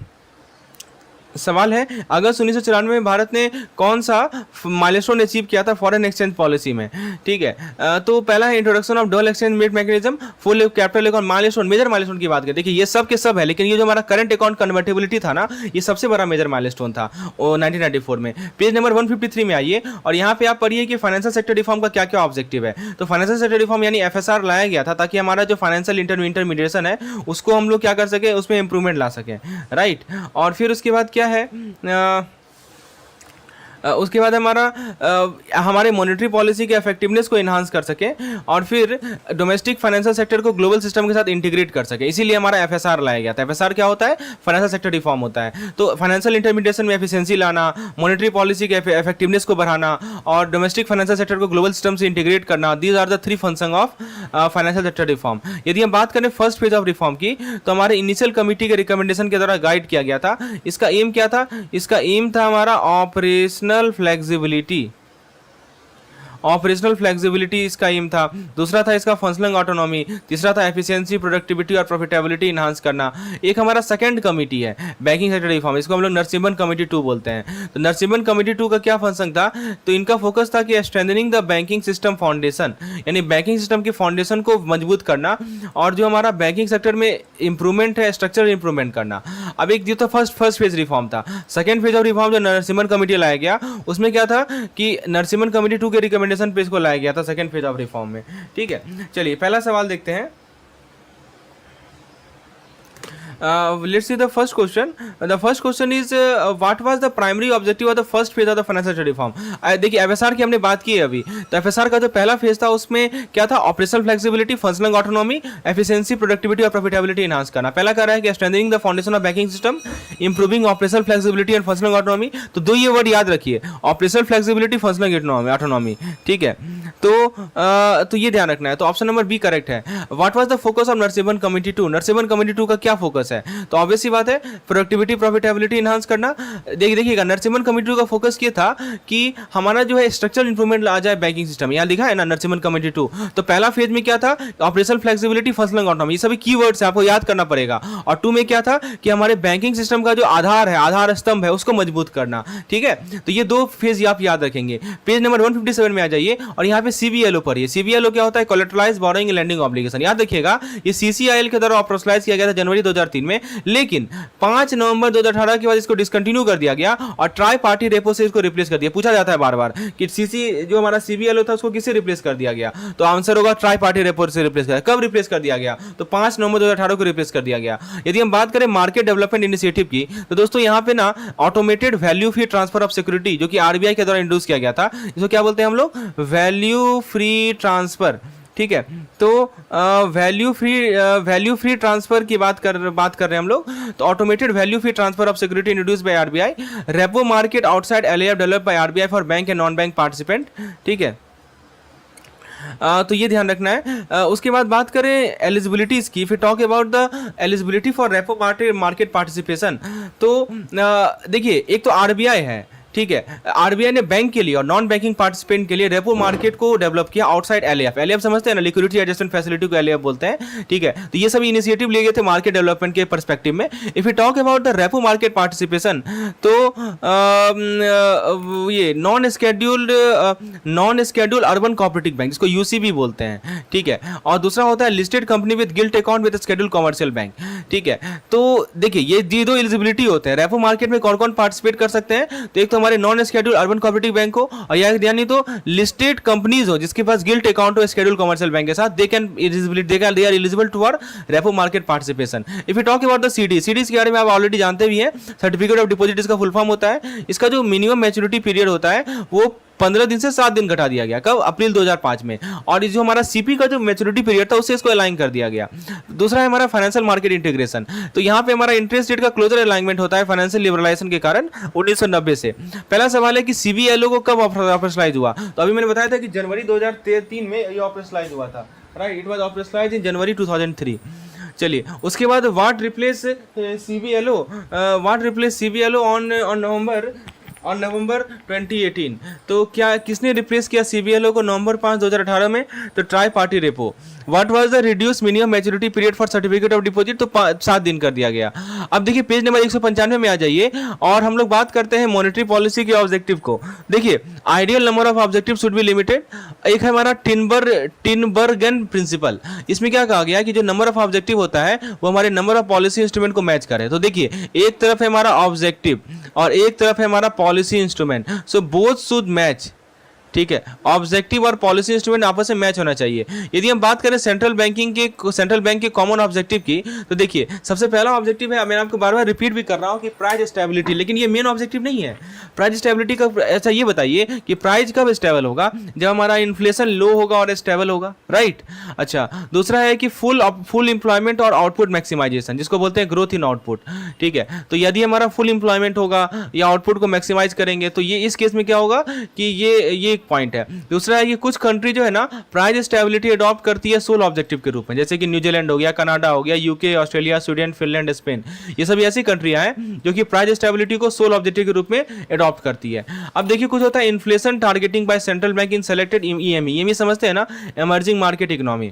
सवाल है, अगस्त 1994 में भारत ने कौन सा माइलस्टोन अचीव किया था फॉरेन एक्सचेंज पॉलिसी में? ठीक है, तो पहला है introduction of double exchange rate mechanism, full capital account. Milestone, major milestone की बात करें, देखिए ये सब के सब है, लेकिन ये जो हमारा करंट अकाउंट कन्वर्टेबिलिटी था ना, ये सबसे बड़ा मेजर माइलस्टोन था 1994 में। पेज नंबर 153 में आइए और यहाँ पे आप पढ़िए कि फाइनेंशियल सेक्टर रिफॉर्म का क्या क्या ऑब्जेक्टिव है। तो फाइनेंशियल सेक्टर रिफॉर्म यानी FSR लाया गया था ताकि हमारा जो फाइनेंशियल इंटरमीडिएशन है उसको हम लोग क्या कर सके, उसमें इंप्रूवमेंट ला सकें, राइट। और फिर उसके बाद क्या है, उसके बाद हमारे मॉनेटरी पॉलिसी के इफेक्टिवनेस को इन्हांस कर सके और फिर डोमेस्टिक फाइनेंशियल सेक्टर को ग्लोबल सिस्टम के साथ इंटीग्रेट कर सके, इसीलिए हमारा FSR लाया गया था। FSR क्या होता है? फाइनेंशियल सेक्टर रिफॉर्म होता है। तो फाइनेंशियल इंटरमीडिएशन में एफिशिएंसी लाना, मॉनेटरी पॉलिसी के इफेक्टिवनेस को बढ़ाना और डोमेस्टिक फाइनेंशियल सेक्टर को ग्लोबल सिस्टम से इंटीग्रेट करना, these are the 3 function of financial sector reform. यदि हम बात करें फर्स्ट फेज ऑफ रिफॉर्म की, तो हमारे इनिशियल कमिटी के रिकमेंडेशन के द्वारा गाइड किया गया था। इसका एम क्या था? इसका एम था हमारा ऑपरेशनल फ्लेक्सिबिलिटी, ऑपरेशनल फ्लेक्सिबिलिटी इसका एम था। दूसरा था इसका फंक्शनल ऑटोनॉमी, तीसरा था एफिशिएंसी, प्रोडक्टिविटी और प्रॉफिटेबिलिटी इनहांस करना। एक हमारा सेकंड कमिटी है बैंकिंग सेक्टर रिफॉर्म, इसको हम लोग नरसिम्हन कमिटी 2 बोलते हैं। तो नरसिम्हन कमिटी 2 का क्या फंक्शन था? तो इनका फोकस था कि strengthening the banking system foundation, यानी बैंकिंग सिस्टम के फाउंडेशन को मजबूत करना और जो हमारा बैंकिंग सेक्टर में इंप्रूवमेंट है, स्ट्रक्चरल इंप्रूवमेंट करना। अब एक जो तो फर्स्ट फेज रिफॉर्म था। सेकंड फेज ऑफ रिफॉर्म जो नरसिम्हन कमिटी लाया गया, उसमें क्या था कि नरसिम्हन कमिटी 2 के रिकमेंडेशन पे इसको लाया गया था सेकंड फेज ऑफ रिफॉर्म में। ठीक है, चलिए पहला सवाल देखते हैं। Let's see the first question. The first question is what was the primary objective of the first phase of the financial sector reform? देखिए FSR की हमने बात की है अभी, तो FSR का जो पहला फेज था उसमें क्या था? Operational flexibility, functional autonomy, efficiency, productivity और प्रॉफिटेबिलिटी इनहांस करना। पहला कह रहा है कि strengthening the foundation of banking system, improving operational flexibility and functional autonomy. तो दो ये वर्ड याद रखिए, ऑपरेशनल फ्लेक्सिबिलिटी, फंक्शनल ऑटोनॉमी। ठीक है, तो ये ध्यान रखना है। तो ऑप्शन नंबर बी करेक्ट है। What was the focus of Narasimhan committee 2? Narasimhan committee 2 का क्या फोकस है? तो ऑब्वियस सी बात है प्रोडक्टिविटी, प्रॉफिटेबिलिटी इनहांस करना। देखिएगा नरसिम्हन कमिटी 2 का फोकस ये था कि हमारा जो है स्ट्रक्चरल इंप्रूवमेंट आ जाए बैंकिंग सिस्टम। यहाँ लिखा है ना नरसिम्हन कमिटी 2। तो पहला फेज में क्या था? ऑपरेशनल फ्लेक्सिबिलिटी, फंक्शनल ऑटोनॉमी, ये सभी कीवर्ड्स है, आपको याद करना पड़ेगा। और 2 में क्या था कि हमारे बैंकिंग सिस्टम का जो आधार है, आधार स्तंभ है, उसको मजबूत करना। ठीक है, तो ये 2 फेज आप याद रखेंगे। पेज नंबर 157 में आ जाइए और यहाँ पे CBLO पढ़िए। CBLO क्या होता है? Collateralised borrowing and lending obligation. याद रखिएगा ये CCIL के द्वारा ऑपरेशनलाइज किया गया था जनवरी 2003 में, लेकिन 5 नवंबर 2018 के बाद इसको डिसकंटिन्यू कर दिया गया और ट्राई पार्टी रेपो से इसको रिप्लेस कर दिया। पूछा जाता है बार बार कि जो हमारा CBLO था उसको किससे रिप्लेस कर दिया गया? तो आंसर होगा ट्राई पार्टी रेपो से रिप्लेस कर। कब रिप्लेस कर दिया गया? तो 5 नवंबर 2018 को रिप्लेस कर दिया गया। यदि हम बात करें मार्केट डेवलपमेंट इनिशिएटिव की, तो दोस्तों यहाँ पे ना automated value free transfer of security जो कि RBI के द्वारा इंट्रोड्यूस किया गया था, इसको क्या बोलते हैं हम लोग? Value free transfer. ठीक है, तो वैल्यू फ्री ट्रांसफर की बात कर रहे हैं हम लोग। तो automated value free transfer of security introduced by RBI, repo market outside LAF developed by RBI for bank and non bank participant. ठीक है, तो ये ध्यान रखना है। उसके बाद बात करें एलिजिबिलिटीज की, फिर talk about the eligibility for repo market participation. तो देखिए एक तो RBI है, ठीक है, RBI ने बैंक के लिए और नॉन बैंकिंग पार्टिसिपेंट के लिए रेपो मार्केट को डेवलप किया आउटसाइड LAF। LAF समझते हैं ना, लिक्विडिटी एडजस्टमेंट फैसिलिटी को LAF बोलते हैं। ठीक है, तो ये सभी इनिशिएटिव लिए गए थे मार्केट डेवलपमेंट के पर्सपेक्टिव में। If you talk about the repo market participation, तो ये non scheduled urban cooperative bank, इसको UCB बोलते हैं। ठीक है, और दूसरा होता है listed company with gilt account with scheduled commercial bank. ठीक है, तो देखिए ये 2 एलिजिबिलिटी होते हैं। रेपो मार्केट में कौन कौन पार्टिसिपेट कर सकते हैं? तो एक तो हमारे non scheduled urban cooperative bank हो, और यानी तो लिस्टेड कंपनीज हो जिसके पास गिल्ट अकाउंट हो स्केड्यूल्ड कमर्शियल बैंक के साथ, they are eligible to are repo market participation. If you talk about the CDs के बारे में आप ऑलरेडी जानते भी हैं, सर्टिफिकेट ऑफ डिपॉजिट इसका फुल फॉर्म होता है। इसका जो मिनिमम मैच्योरिटी पीरियड होता है वो 15 दिन से 7 दिन घटा दिया गया, कब? अप्रैल 2005 में। और जो हमारा सीपी का जो मैच्योरिटी पीरियड था उससे इसको अलाइन कर दिया गया। दूसरा है हमारा फाइनेंशियल मार्केट इंटीग्रेशन। तो यहाँ पे हमारा इंटरेस्ट रेट का क्लोजर अलाइनमेंट होता है फाइनेंशियल लिबरलाइजेशन के कारण 1990 से। पहला सवाल है कि सीबीएलओ को कब ऑपरेशनलाइज हुआ? तो अभी मैंने बताया था कि जनवरी 2003 में ये ऑपरेशनलाइज हुआ था, राइट। इट वाज ऑपरेशनलाइज इन जनवरी 2003। चलिए, उसके बाद व्हाट रिप्लेस सीबीएलओ ऑन नवंबर 2018। तो क्या किसने रिप्लेस किया सीबीएलओ को नवंबर 5 2018 में? तो try party repo. What was the reduce minimum maturity period for certificate of deposit? तो 7 दिन कर दिया गया। अब देखिए पेज नंबर 195 में आ जाइए और हम लोग बात करते हैं मॉनेटरी पॉलिसी के ऑब्जेक्टिव को। देखिए, ideal number of objective should be limited. एक है हमारा टिनबर्गन प्रिंसिपल। इसमें क्या कहा गया कि जो नंबर ऑफ ऑब्जेक्टिव होता है वो हमारे नंबर ऑफ पॉलिसी इंस्ट्रूमेंट को मैच करे। तो देखिए, एक तरफ है हमारा ऑब्जेक्टिव और एक तरफ है हमारा policy instrument, so both should match. ठीक है, ऑब्जेक्टिव और पॉलिसी इंस्ट्रूमेंट आपस में मैच होना चाहिए। यदि हम बात करें सेंट्रल बैंक के कॉमन ऑब्जेक्टिव की, तो देखिए सबसे पहला ऑब्जेक्टिव है, मैं आपको बार बार रिपीट भी कर रहा हूं कि प्राइस स्टेबिलिटी, लेकिन ये मेन ऑब्जेक्टिव नहीं है। प्राइस स्टेबिलिटी का ऐसा ये बताइए कि प्राइस कब स्टेबल होगा? जब हमारा इन्फ्लेशन लो होगा और स्टेबल होगा, राइट। अच्छा, दूसरा है कि फुल एम्प्लॉयमेंट और आउटपुट मैक्सिमाइजेशन, जिसको बोलते हैं ग्रोथ इन आउटपुट। ठीक है, तो यदि हमारा फुल एम्प्लॉयमेंट होगा या आउटपुट को मैक्सिमाइज करेंगे तो ये इस केस में क्या होगा कि ये पॉइंट है। दूसरा है कि कुछ कंट्री जो है ना प्राइस स्टेबिलिटी अडॉप्ट करती है सोल ऑब्जेक्टिव के रूप में, जैसे कि न्यूजीलैंड हो गया, कनाडा हो गया, UK, Australia, Sweden, Finland, Spain. ये सभी ऐसी कंट्रियां हैं जो कि प्राइस स्टेबिलिटी को सोल ऑब्जेक्टिव के रूप में अडॉप्ट करती है। अब देखिए, कुछ होता है inflation targeting by central bank in selected EME समझते हैं ना, इमर्जिंग मार्केट इकोनॉमी।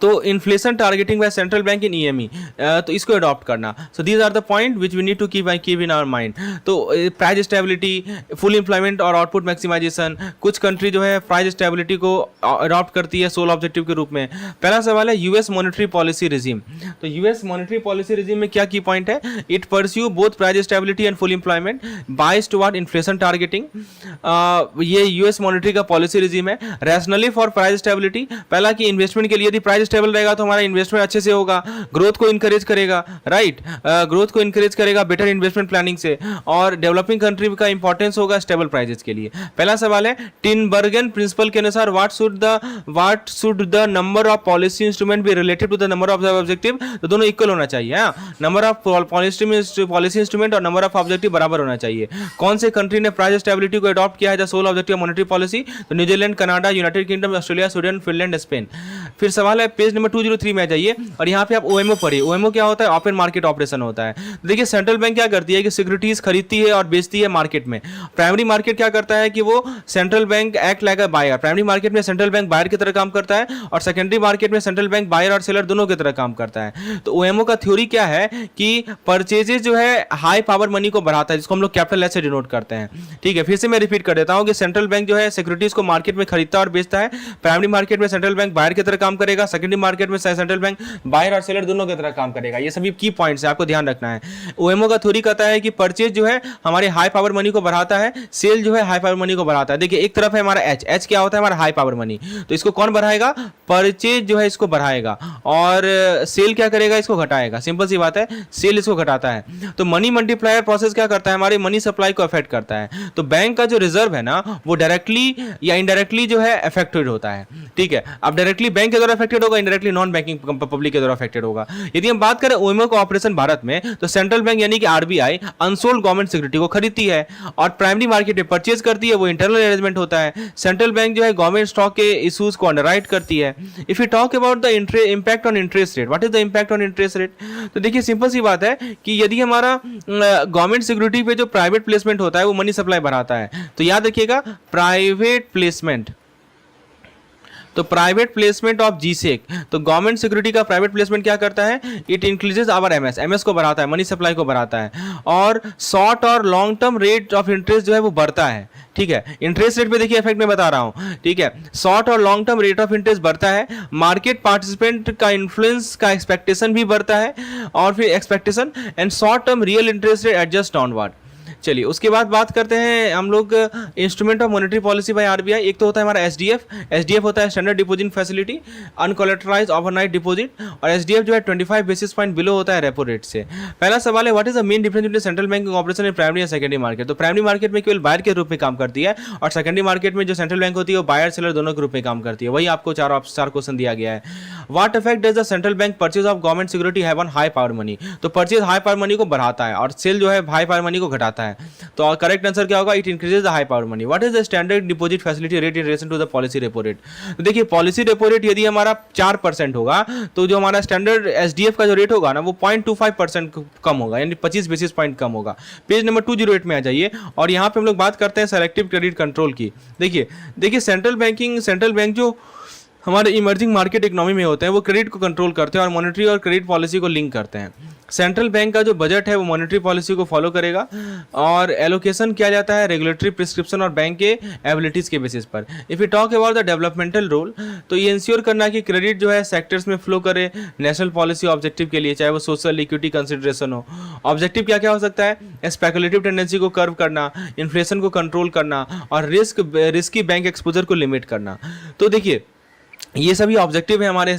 तो inflation targeting by central bank in EME, तो इसको अडॉप्ट करना। So these are the point which we need to keep in our mind. तो price stability, full employment और output maximisation, कुछ कंट्री जो है price stability को अडॉप्ट करती है सोल ऑब्जेक्टिव के रूप में। पहला सवाल है यूएस मॉनेटरी पॉलिसी रिजीम। तो यूएस मॉनेटरी पॉलिसी रिजीम में क्या की पॉइंट है? It pursue both price stability and full employment बाइस टुवर्ड इन्फ्लेशन टारगेटिंग। ये यूएस मॉनेटरी का पॉलिसी रिजीम है। रैशनली फॉर प्राइस स्टेबिलिटी, पहला कि इन्वेस्टमेंट के लिए यदि प्राइस स्टेबल रहेगा तो हमारा इन्वेस्टमेंट अच्छे से होगा, ग्रोथ को इंकरेज करेगा, राइट। ग्रोथ को इंकरेज करेगा बेटर इन्वेस्टमेंट प्लानिंग से, और डेवलपिंग कंट्री का इंपॉर्टेंस होगा स्टेबल प्राइसेस के लिए। पहला सवाल है टिनबर्गन प्रिंसिपल के अनुसार what should the number of policy instrument be related to the number of objective? तो दोनों इक्वल होना चाहिए। नंबर ऑफ पॉलिसी इंस्ट्रूमेंट और नंबर ऑफ ऑब्जेक्टिव बराबर होना चाहिए। कौन से कंट्री ने प्राइस स्टेबिलिटी को अडॉप्ट किया है the sole objective monetary policy? तो New Zealand, Canada, United Kingdom, Australia, Sweden, Finland, Spain. फिर सवाल है पेज नंबर 203 में आ जाइए और यहाँ पे आप ओएमओ पढ़िए। ओएमओ क्या होता है? ओपन मार्केट ऑपरेशन होता है। देखिए, सेंट्रल बैंक क्या करती है कि सिक्योरिटीज खरीदती है और बेचती है मार्केट में। प्राइमरी मार्केट क्या करता है कि वो central bank act like a buyer. Primary market में सेंट्रल बैंक बायर की तरह काम करता है और सेकेंडरी मार्केट में सेंट्रल बैंक बायर और सेलर दोनों की तरह काम करता है। तो ओएमओ का थ्योरी क्या है कि परचेजेस जो है हाई पावर मनी को बढ़ाता है, जिसको हम लोग कैपिटल एस से डिनोट करते हैं। ठीक है, फिर से मैं रिपीट कर देता हूं कि सेंट्रल बैंक जो है सिक्योरिटीज को मार्केट में खरीदता और बेचता है। प्राइमरी मार्केट में सेंट्रल बैंक बायर की तरह काम करेगा, सेकेंडरी मार्केट में सेंट्रल बैंक बायर और सेलर दोनों की तरह काम करेगा। ये सभी की पॉइंट्स है, आपको ध्यान रखना है। ओएमओ का थ्योरी कहता है कि परचेज जो है हमारे हाई पावर मनी को बढ़ाता है, सेल जो है हाई पावर मनी को बढ़ाता है। देखिए, एक तरफ है हमारा एच क्या होता है? हमारा हाई पावर मनी। तो इसको कौन बढ़ाएगा? परचेज जो है इसको बढ़ाएगा, और सेल क्या करेगा? इसको घटाएगा। सिंपल सी बात है, सेल इसको घटाता है। तो मनी मल्टीप्लायर प्रोसेस क्या करता है? हमारे मनी सप्लाई को अफेक्ट करता है। तो बैंक का जो रिजर्व है ना, वो डायरेक्टली या इनडायरेक्टली जो है अफेक्टेड होता है। ठीक है, अब डायरेक्टली बैंक के द्वारा अफेक्टेड होगा, इनडायरेक्टली नॉन बैंकिंग पब्लिक के द्वारा अफेक्टेड होगा। यदि हम बात करें ओएमओ का ऑपरेशन भारत में, तो सेंट्रल बैंक यानी कि आरबीआई अनसोल्ड गवर्नमेंट सिक्योरिटी को खरीदती है और प्राइमरी मार्केट में परचेज करती है, वो इंटरनल अरेंजमेंट होता है। सेंट्रल बैंक जो है गवर्नमेंट स्टॉक के इश्यूज को अंडरराइट करती है। If you talk about the impact on interest rate, what is the impact on interest rate? तो देखिए, सिंपल सी बात है कि यदि हमारा गवर्नमेंट सिक्योरिटी पे जो प्राइवेट प्लेसमेंट होता है वो मनी सप्लाई बढ़ाता है। तो याद रखिएगा, प्राइवेट प्लेसमेंट, तो प्राइवेट प्लेसमेंट ऑफ जीसेक, तो गवर्नमेंट सिक्योरिटी का प्राइवेट प्लेसमेंट क्या करता है? इट इंक्रीजेस आवर एमएस को बढ़ाता है, मनी सप्लाई को बढ़ाता है, और शॉर्ट और long term rate of interest जो है वो बढ़ता है। ठीक है, इंटरेस्ट रेट पे देखिए इफेक्ट मैं बता रहा हूं। ठीक है, शॉर्ट और long term rate of interest बढ़ता है, मार्केट पार्टिसिपेंट का इन्फ्लुएंस का एक्सपेक्टेशन भी बढ़ता है, और फिर expectation and short term real interest rate adjust downward. चलिए उसके बाद बात करते हैं हम लोग instrument of monetary policy by RBI. एक तो होता है हमारा एसडीएफ होता है standard deposit facility, uncollateralized overnight deposit, और एसडीएफ जो है 25 बेसिस पॉइंट बिलो होता है रेपो रेट से। पहला सवाल है what is the main difference between central banking operation in primary and secondary market. तो प्राइमरी मार्केट में केवल बायर के रूप में काम करती है, और सेकेंडरी मार्केट में जो सेंट्रल बैंक होती है वो बायर सेलर दोनों के रूप में काम करती है। वही आपको चार क्वेश्चन दिया गया है। What effect does the central bank purchase of government security have on high power money. तो परचेज हाई पावर मनी को बढ़ाता है और सेल जो है हाई पावर मनी को घटाता है। तो करेक्ट आंसर क्या होगा, it increases the high power money. What is the standard deposit facility rate in relation to the policy repo rate. तो देखिए पॉलिसी रेपो रेट यदि हमारा 4% होगा तो जो हमारा स्टैंडर्ड एसडीएफ का जो रेट होगा ना वो 0.25% कम होगा, यानी 25 बेसिस पॉइंट कम होगा। पेज नंबर 208 में आ जाइए और यहाँ पे हम लोग बात करते हैं सेलेक्टिव क्रेडिट कंट्रोल की। देखिए सेंट्रल बैंक जो हमारे इमर्जिंग मार्केट इकोनॉमी में होते हैं वो क्रेडिट को कंट्रोल करते हैं और मॉनेटरी और क्रेडिट पॉलिसी को लिंक करते हैं। सेंट्रल बैंक का जो बजट है वो मॉनेटरी पॉलिसी को फॉलो करेगा और एलोकेशन किया जाता है रेगुलेटरी प्रिस्क्रिप्शन और बैंक के एबिलिटीज़ के बेसिस पर। If you talk about the developmental role, तो ये इंश्योर करना कि क्रेडिट जो है सेक्टर्स में फ्लो करे नेशनल पॉलिसी ऑब्जेक्टिव के लिए, चाहे वो सोशल इक्विटी कंसिडरेशन हो। ऑब्जेक्टिव क्या क्या हो सकता है, स्पेकुलेटिव टेंडेंसी को कर्व करना, इन्फ्लेशन को कंट्रोल करना और रिस्की बैंक एक्सपोजर को लिमिट करना। तो देखिए ये सभी ऑब्जेक्टिव है हमारे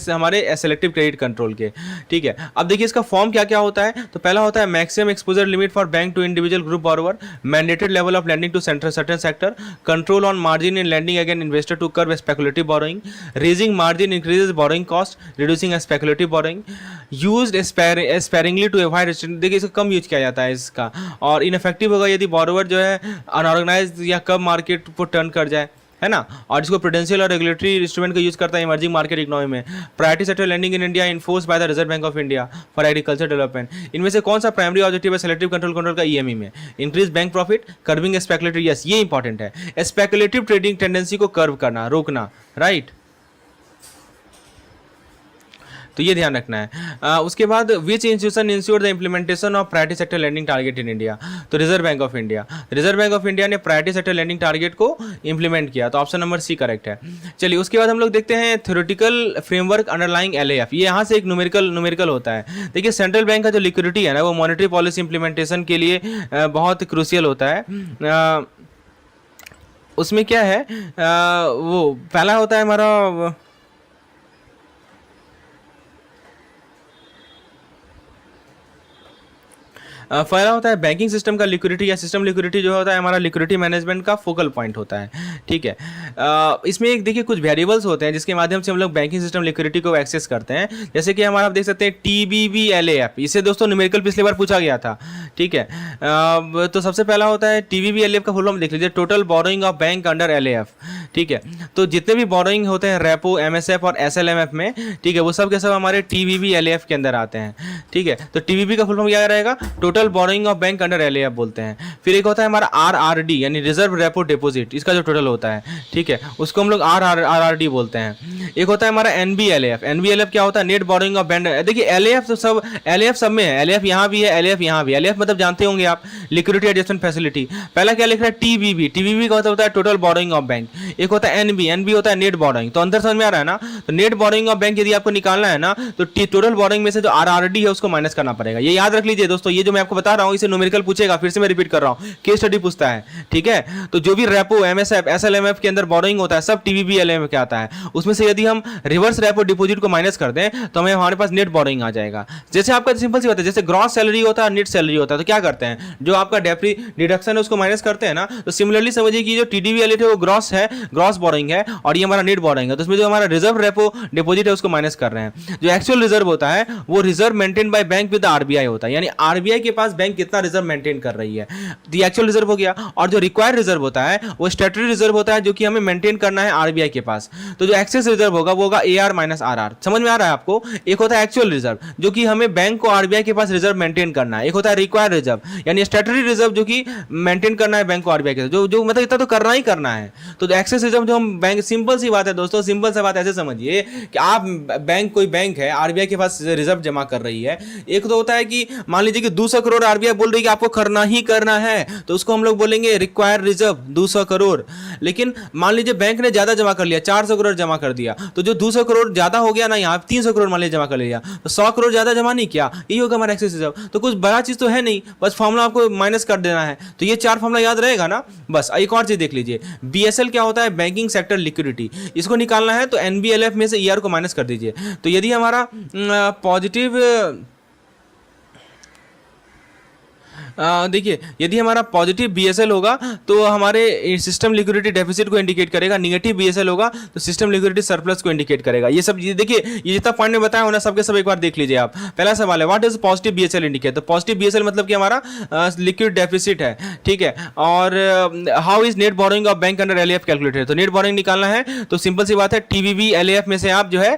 सेलेक्टिव क्रेडिट कंट्रोल के। ठीक है, अब देखिए इसका फॉर्म क्या क्या होता है। तो पहला होता है maximum exposure limit for bank to individual group borrower, mandated level of lending to certain sector, control on margin in lending again investor to curb speculative borrowing, raising margin increases borrowing cost, reducing speculative borrowing, used sparingly to avoid restriction. देखिए इसका कम use किया जाता है इसका, और ineffective होगा यदि borrower जो है अनऑर्गेनाइज या कब मार्केट को टर्न कर जाए, है ना। और इसको प्रूडेंशियल और रेगुलेटरी इंस्ट्रूमेंट का यूज करता है इमर्जिंग मार्केट इकोनॉमी में। Priority sector lending in India enforce by the Reserve bank of India for agriculture development. इनमें से कौन सा प्राइमरी ऑब्जेक्टिव है सेलेक्टिव कंट्रोल का, ईएमई में increase bank profit, curbing speculative, yes ये इंपॉर्टेंट है, स्पेकुलेटिव ट्रेडिंग टेंडेंसी को कर्व करना, रोकना, राइट। तो ये ध्यान रखना है। उसके बाद which institution ensure the implementation of priority sector lending target in India. तो reserve bank of India. Reserve bank of India ने प्रायोरिटी सेक्टर लैंडिंग टारगेट को इंप्लीमेंट किया, तो ऑप्शन नंबर सी करेक्ट है। चलिए उसके बाद हम लोग देखते हैं थ्योरेटिकल फ्रेमवर्क अंडरलाइंग एलएएफ। ये यहाँ से एक न्यूमेरिकल होता है। देखिए सेंट्रल बैंक का जो लिक्विडिटी है ना वो मॉनेटरी पॉलिसी इंप्लीमेंटेशन के लिए बहुत क्रूशियल होता है। उसमें क्या है, वो पहला होता है हमारा पहला होता है बैंकिंग सिस्टम का लिक्विडिटी या सिस्टम लिक्विडिटी जो होता है हमारा लिक्विडिटी मैनेजमेंट का फोकल पॉइंट होता है। ठीक है, इसमें एक देखिए कुछ वेरिएबल्स होते हैं जिसके माध्यम से हम लोग बैंकिंग सिस्टम लिक्विडिटी को एक्सेस करते हैं। जैसे कि हमारा आप देख सकते हैं TBBLAF, इसे दोस्तों न्यूमेरिकल पिछले बार पूछा गया था। ठीक है, तो सबसे पहला होता है TBBLAF का फुल फॉर्म देख लीजिए, total borrowing of bank under LAF। ठीक है, तो जितने भी बोरोइंग होते हैं रेपो, MSF और SLMF में, ठीक है, वो सब के सब हमारे TBBLAF के अंदर आते हैं। ठीक है, तो TBB का फुल फॉर्म क्या रहेगा, total borrowing of bank under LAF बोलते हैं। फिर एक होता है हमारा RRD यानी रिजर्व रेपो डिपॉजिट, इसका जो टोटल होता है, ठीक है, उसको हम लोग RRD बोलते हैं। एक होता है हमारा NBLAF क्या होता है, नेट बोरोइंग ऑफ बैंक। देखिए LAF तो सब LAF सब में है, LAF यहाँ भी है, LAF यहाँ भी है। LAF मतलब जानते होंगे आप, लिक्विडिटी एडजस्टमेंट फैसिलिटी। पहला क्या लिख रहा है, TBB का होता है टोटल बोरोइंग ऑफ बैंक। एक होता है NB होता है नेट बोरोइंग। तो अंदर समझ में आ रहा है ना, तो नेट बोरोइंग ऑफ बैंक यदि आपको निकालना है ना तो टोटल बोरोइंग में से जो RRD है उसको माइनस करना पड़ेगा। ये याद रख लीजिए दोस्तों, ये जो मैं आपको बता रहा हूं इसे न्यूमेरिकल पूछेगा, फिर से मैं रिपीट कर रहा हूं, केस स्टडी पूछता है। ठीक है, तो जो भी रेपो, MSF, SLMF के अंदर बोरोइंग होता है सब TBBLAF के आता है। उसमें से यदि हम रिवर्स रेपो डिपॉजिट को माइनस कर दें तो हमें हमारे पास नेट बोरोइंग आ जाएगा। जैसे आपका सिंपल सी बात है, जैसे ग्रॉस सैलरी होता है, नेट सैलरी होता है, तो क्या करते हैं, जो आपका डिडक्शन है उसको माइनस करते हैं ना। तो सिमिलरली समझिए कि जो TDBLAF है वो ग्रॉस है, ग्रॉस बोरोइंग है, और ये हमारा नेट बोरोइंग है। तो उसमें जो हमारा रिजर्व रेपो डिपॉजिट है उसको माइनस कर रहे हैं। जो एक्चुअल रिजर्व होता है वो reserve maintain by bank with RBI होता है, यानी RBI के पास बैंक कितना रिजर्व मेंटेन कर रही है, ये एक्चुअल रिजर्व हो गया। और जो रिक्वायर्ड रिजर्व होता है वो स्टैट्यूटरी रिजर्व होता है, जो कि हमें मेंटेन करना है RBI के पास। तो जो एक्सेस रिजर्व होगा वो होगा AR माइनस RR। समझ में आ रहा है आपको। एक होता है एक्चुअल रिजर्व जो कि हमें बैंक को RBI के पास रिजर्व मेंटेन करना है। एक होता है रिक्वायर्ड रिजर्व यानी स्टैट्यूटरी रिजर्व जो कि मेंटेन करना है बैंक को RBI के साथ, जो मतलब इतना तो करना ही करना है। तो एक्सेस रिजर्व जो हम बैंक, सिंपल सी बात है दोस्तों, सिंपल सी बात ऐसे समझिए कि आप बैंक, कोई बैंक है RBI के पास रिजर्व जमा कर रही है। एक तो होता है कि मान लीजिए कि 200 करोड़ आरबीआई बोल रही है कि आपको करना ही करना है, तो उसको हम लोग बोलेंगे रिक्वायर्ड रिजर्व 200 करोड़। लेकिन मान लीजिए बैंक ने ज्यादा जमा कर लिया, 400 करोड़ जमा कर दिया, तो जो 200 करोड़ ज्यादा हो गया ना, यहाँ 300 करोड़ मान लीजिए जमा कर लिया, तो 100 करोड़ ज्यादा जमा नहीं किया, यही होगा हमारा एक्सेस रिजर्व। तो कुछ बड़ा चीज तो है नहीं, बस फॉर्मूला आपको माइनस कर देना है। तो ये 4 फॉर्मूला याद रहेगा ना। बस एक और चीज देख लीजिए, बीएसएल क्या होता है, बैंकिंग सेक्टर लिक्विडिटी, इसको निकालना है तो एनबीएलएफ में से ईआर को माइनस कर दीजिए। तो यदि हमारा पॉजिटिव देखिए, यदि हमारा पॉजिटिव बीएसएल होगा तो हमारे सिस्टम लिक्विडिटी डेफिसिट को इंडिकेट करेगा, निगेटिव बीएसएल होगा तो सिस्टम लिक्विडिटी सरप्लस को इंडिकेट करेगा। ये सब देखिए, ये जितना पॉइंट में बताया होना सबके सब एक बार देख लीजिए आप। पहला सवाल है what is positive BSL indicate, तो पॉजिटिव बीएसएल मतलब कि हमारा लिक्विड डेफिसिट है, ठीक है। और how is net borrowing of bank under LAF calculated, तो नेट बोरोइंग निकालना है तो सिंपल सी बात है, टीबीबी एलएएफ में से आप जो है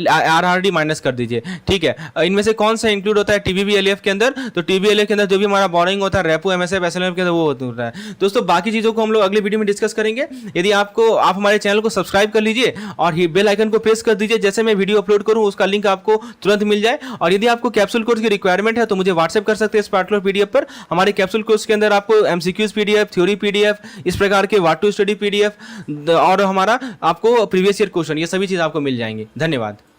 आरआरडी माइनस कर दीजिए, ठीक है। इनमें से कौन सा इंक्लूड होता है टीबीबी एलएएफ के अंदर, तो टीबीबी एलएएफ के अंदर जो भी हमारा बोरिंग होता है, रेपो एमएसएफ एसएलएम के अंदर वो होता है। दोस्तों बाकी चीजों को हम लोग अगले वीडियो में डिस्कस करेंगे। यदि आप हमारे चैनल को सब्सक्राइब कर लीजिए और बेल आइकन को प्रेस कर दीजिए, जैसे मैं वीडियो अपलोड करूं उसका लिंक आपको तुरंत मिल जाए। और यदि आपको कैप्सूल कोर्स की रिक्वायरमेंट है तो मुझे व्हाट्सएप कर सकते हैं इस पार्टिकुलर पीडीएफ पर। हमारे कैप्सूल कोर्स के अंदर आपको एमसीक्यूज पीडीएफ, थ्योरी पीडीएफ, इस प्रकार के व्हाट टू स्टडी पीडीएफ और हमारा आपको प्रीवियस ईयर क्वेश्चन, ये सभी चीज आपको मिल जाएंगे। धन्यवाद।